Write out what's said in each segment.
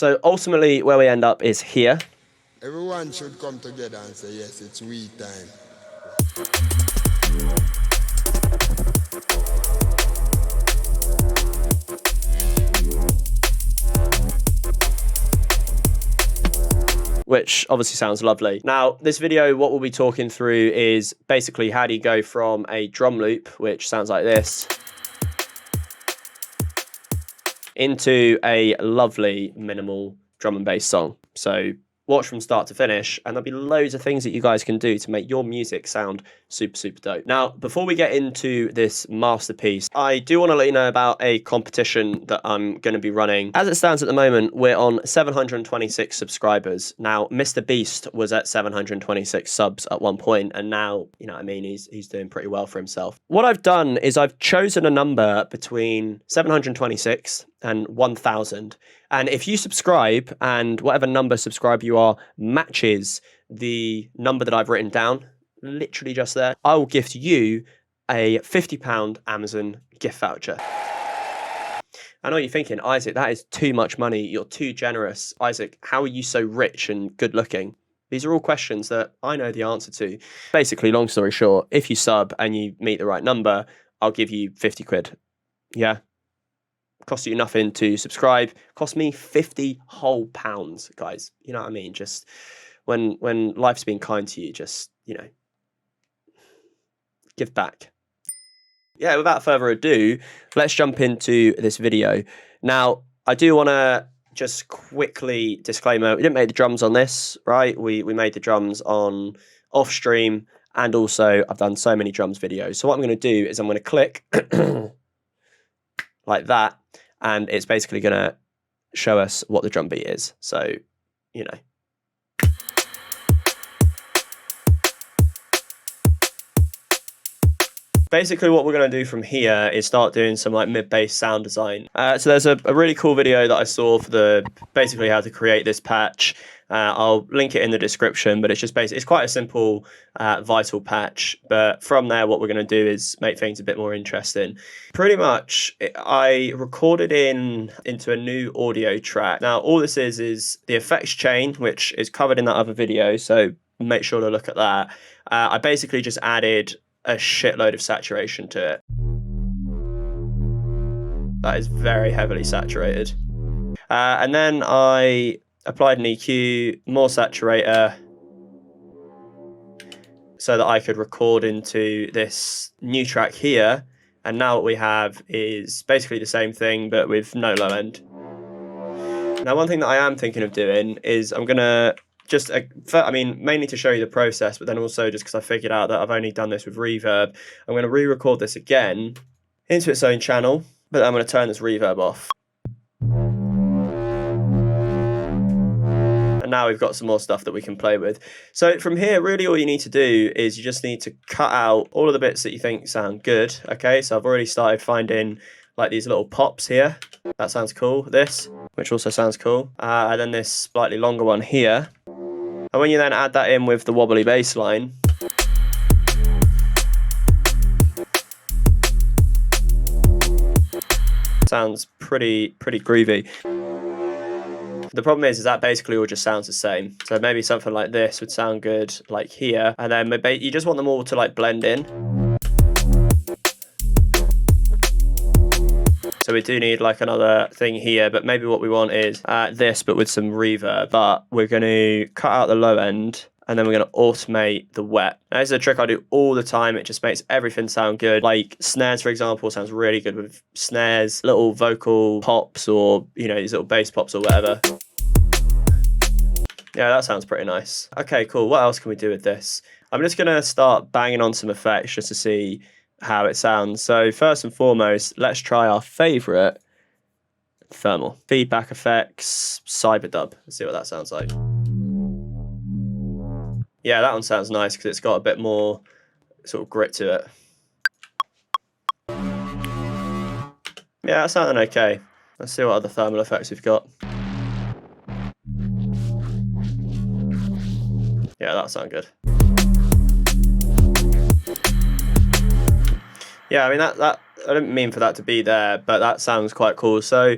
So ultimately where we end up is here. Everyone should come together and say, yes, it's we time. Which obviously sounds lovely. Now, this video, what we'll be talking through is basically how do you go from a drum loop, which sounds like this, into a lovely minimal drum and bass song. So watch from start to finish, and there'll be loads of things that you guys can do to make your music sound super, super dope. Now, before we get into this masterpiece, I do want to let you know about a competition that I'm going to be running. As it stands at the moment, we're on 726 subscribers. Now, Mr. Beast was at 726 subs at one point, and now, you know what I mean, he's doing pretty well for himself. What I've done is I've chosen a number between 726 and 1,000. And if you subscribe and whatever number subscribe you are matches the number that I've written down, literally just there, I will gift you a £50 Amazon gift voucher. I know you're thinking, Isaac, that is too much money. You're too generous. Isaac, how are you so rich and good looking? These are all questions that I know the answer to. Basically, long story short, if you sub and you meet the right number, I'll give you 50 quid. Yeah. Cost you nothing to subscribe. Cost me 50 whole pounds, guys. You know what I mean? Just when life's been kind to you, just, you know, give back. Yeah, without further ado, let's jump into this video. Now, I do want to just quickly disclaimer, we didn't make the drums on this, right? We made the drums on off stream, and also I've done so many drums videos. So what I'm going to do is I'm going to click like that, and it's basically going to show us what the drum beat is. So, you know. Basically what we're going to do from here is start doing some like mid-bass sound design. So there's a really cool video that I saw for basically how to create this patch. I'll link it in the description, but it's just basically, it's quite a simple Vital patch. But from there, what we're going to do is make things a bit more interesting. Pretty much, I recorded into a new audio track. Now, all this is the effects chain, which is covered in that other video. So make sure to look at that. I basically just added a shitload of saturation to it. That is very heavily saturated. And then I applied an EQ, more saturator, so that I could record into this new track here. And now what we have is basically the same thing, but with no low end. Now, one thing that I am thinking of doing is I'm gonna just, I mean, mainly to show you the process, but then also just because I figured out that I've only done this with reverb, I'm going to re-record this again into its own channel, but then I'm going to turn this reverb off. And now we've got some more stuff that we can play with. So from here, really all you need to do is you just need to cut out all of the bits that you think sound good. Okay, so I've already started finding like these little pops here. That sounds cool. This, which also sounds cool. And then this slightly longer one here. And when you then add that in with the wobbly bass line, sounds pretty groovy. The problem is that basically all just sounds the same. So maybe something like this would sound good like here, and then maybe you just want them all to like blend in. So we do need like another thing here, but maybe what we want is this, but with some reverb. But we're going to cut out the low end, and then we're going to automate the wet. Now, this is a trick I do all the time. It just makes everything sound good. Like snares, for example, sounds really good with snares, little vocal pops, or, you know, these little bass pops or whatever. Yeah, that sounds pretty nice. Okay, cool. What else can we do with this? I'm just going to start banging on some effects just to see how it sounds. So first and foremost, let's try our favorite thermal feedback effects, Cyberdub. Let's see what that sounds like. Yeah, that one sounds nice because it's got a bit more sort of grit to it. Yeah, that's sounding okay. Let's see what other thermal effects we've got. Yeah, that sounds good. Yeah, I mean, that I didn't mean for that to be there, but that sounds quite cool. So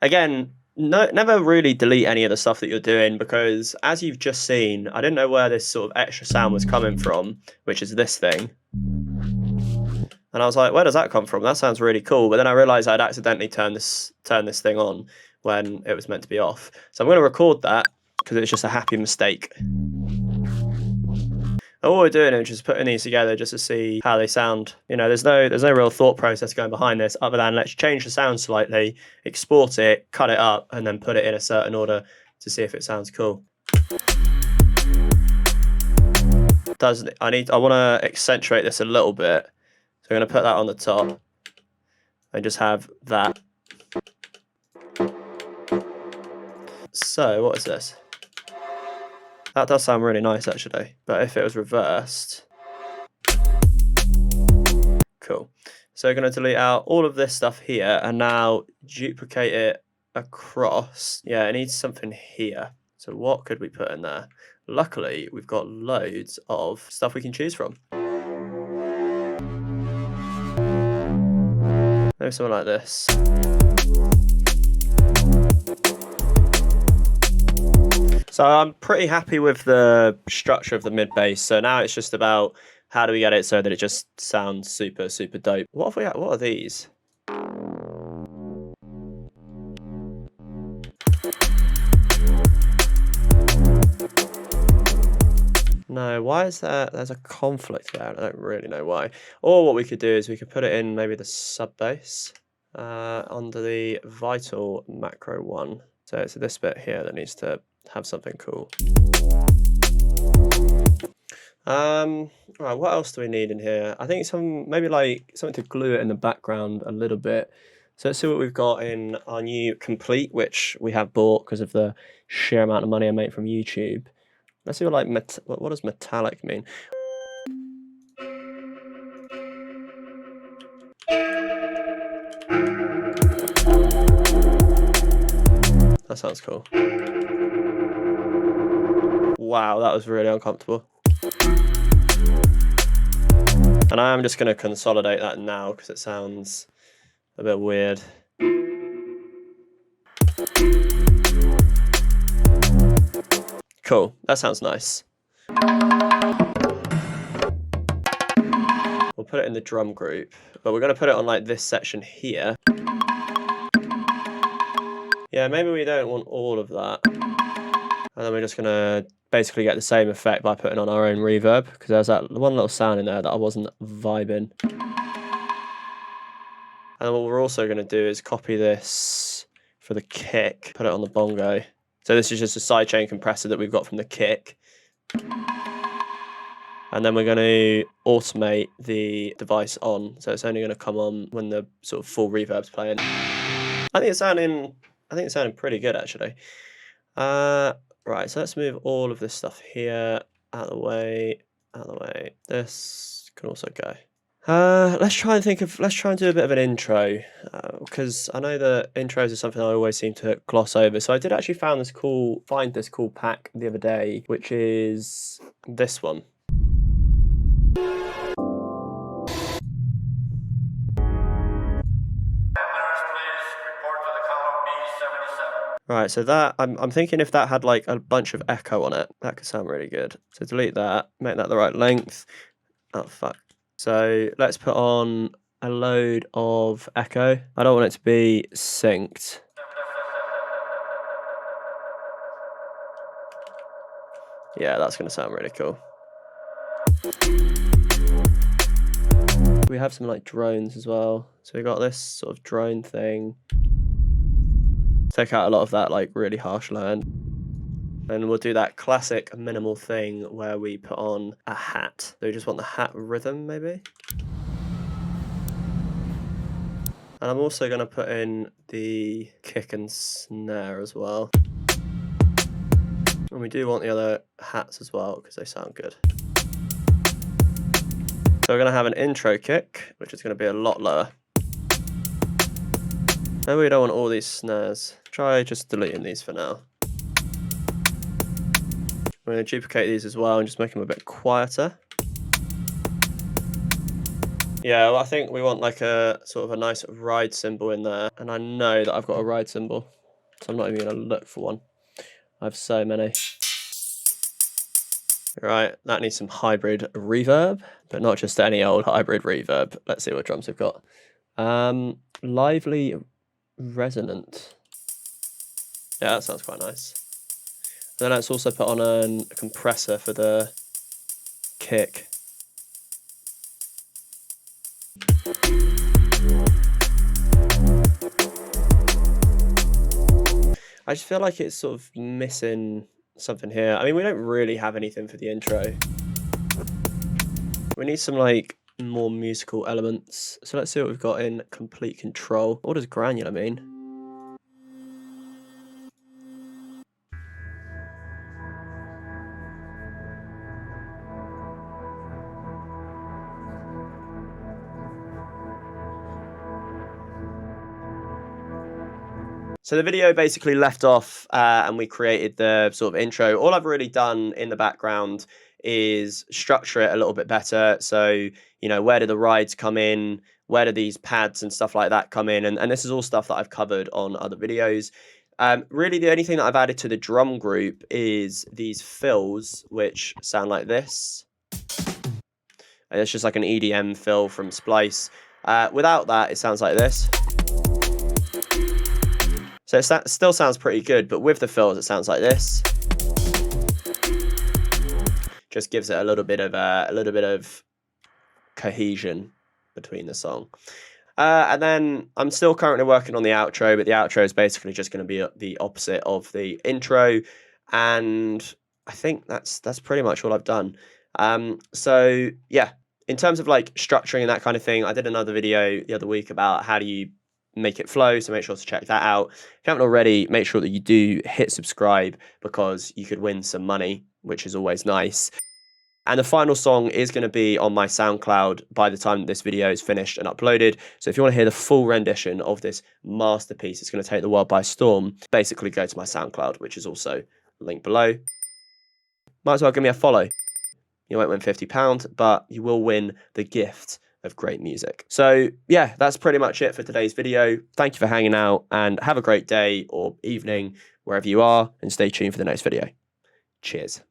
again, No, never really delete any of the stuff that you're doing, because as you've just seen, I didn't know where this sort of extra sound was coming from, which is this thing. And I was like, where does that come from? That sounds really cool. But then I realized I'd accidentally turned this thing on when it was meant to be off. So I'm going to record that because it's just a happy mistake. And all we're doing is just putting these together just to see how they sound. You know, there's no real thought process going behind this other than let's change the sound slightly, export it, cut it up, and then put it in a certain order to see if it sounds cool. I want to accentuate this a little bit. So I'm going to put that on the top and just have that. So what is this? That does sound really nice actually, but if it was reversed. Cool. So we're going to delete out all of this stuff here and now duplicate it across. Yeah, it needs something here. So what could we put in there? Luckily, we've got loads of stuff we can choose from. Maybe something like this. So I'm pretty happy with the structure of the mid bass. So now it's just about how do we get it so that it just sounds super, super dope. What are these? No, why is there's a conflict there? I don't really know why. Or what we could do is we could put it in maybe the sub bass under the vital macro one. So it's this bit here that needs to have something cool. Right, what else do we need in here? I think maybe like something to glue it in the background a little bit. So let's see what we've got in our new Complete, which we have bought because of the sheer amount of money I make from YouTube. Let's see what like what does metallic mean? That sounds cool. Wow, that was really uncomfortable. And I am just going to consolidate that now because it sounds a bit weird. Cool, that sounds nice. We'll put it in the drum group, but we're going to put it on like this section here. Yeah, maybe we don't want all of that. And then we're just going to basically get the same effect by putting on our own reverb, because there's that one little sound in there that I wasn't vibing. And what we're also going to do is copy this for the kick, put it on the bongo. So this is just a sidechain compressor that we've got from the kick. And then we're going to automate the device on, so it's only going to come on when the sort of full reverb's playing. I think it's sounding pretty good actually. Right, so let's move all of this stuff here out of the way. This can also go. Let's try and do a bit of an intro, because I know that intros are something I always seem to gloss over. So I did actually find this cool pack the other day, which is this one. Right, so that I'm thinking if that had like a bunch of echo on it, that could sound really good. So delete that, make that the right length. Oh fuck. So let's put on a load of echo. I don't want it to be synced. Yeah, that's going to sound really cool. We have some like drones as well. So we got this sort of drone thing. Take out a lot of that like really harsh low end. And we'll do that classic minimal thing where we put on a hat. So we just want the hat rhythm maybe. And I'm also going to put in the kick and snare as well. And we do want the other hats as well because they sound good. So we're going to have an intro kick, which is going to be a lot lower. Maybe we don't want all these snares. Try just deleting these for now. We're going to duplicate these as well and just make them a bit quieter. Yeah, well, I think we want like a sort of a nice ride cymbal in there. And I know that I've got a ride cymbal. So I'm not even going to look for one. I have so many. Right, that needs some hybrid reverb, but not just any old hybrid reverb. Let's see what drums we've got. Lively resonant. Yeah, that sounds quite nice. Then let's also put on a compressor for the kick. I just feel like it's sort of missing something here. I mean, we don't really have anything for the intro. We need some like more musical elements. So let's see what we've got in complete control. What does granular mean? So the video basically left off and we created the sort of intro. All I've really done in the background is structure it a little bit better. So, you know, where do the rides come in? Where do these pads and stuff like that come in? And this is all stuff that I've covered on other videos. Really, the only thing that I've added to the drum group is these fills, which sound like this. And it's just like an EDM fill from Splice. Without that, it sounds like this. So it still sounds pretty good, but with the fills, it sounds like this. Just gives it a little bit of cohesion between the song. And then I'm still currently working on the outro, but the outro is basically just going to be the opposite of the intro. And I think that's pretty much all I've done. So yeah, in terms of like structuring and that kind of thing, I did another video the other week about how do you make it flow, so make sure to check that out. If you haven't already, make sure that you do hit subscribe because you could win some money, which is always nice. And the final song is going to be on my SoundCloud by the time that this video is finished and uploaded. So if you want to hear the full rendition of this masterpiece, it's going to take the world by storm. Basically go to my SoundCloud, which is also linked below. Might as well give me a follow. You won't win £50, but you will win the gift of great music. So yeah, that's pretty much it for today's video. Thank you for hanging out and have a great day or evening wherever you are, and stay tuned for the next video. Cheers.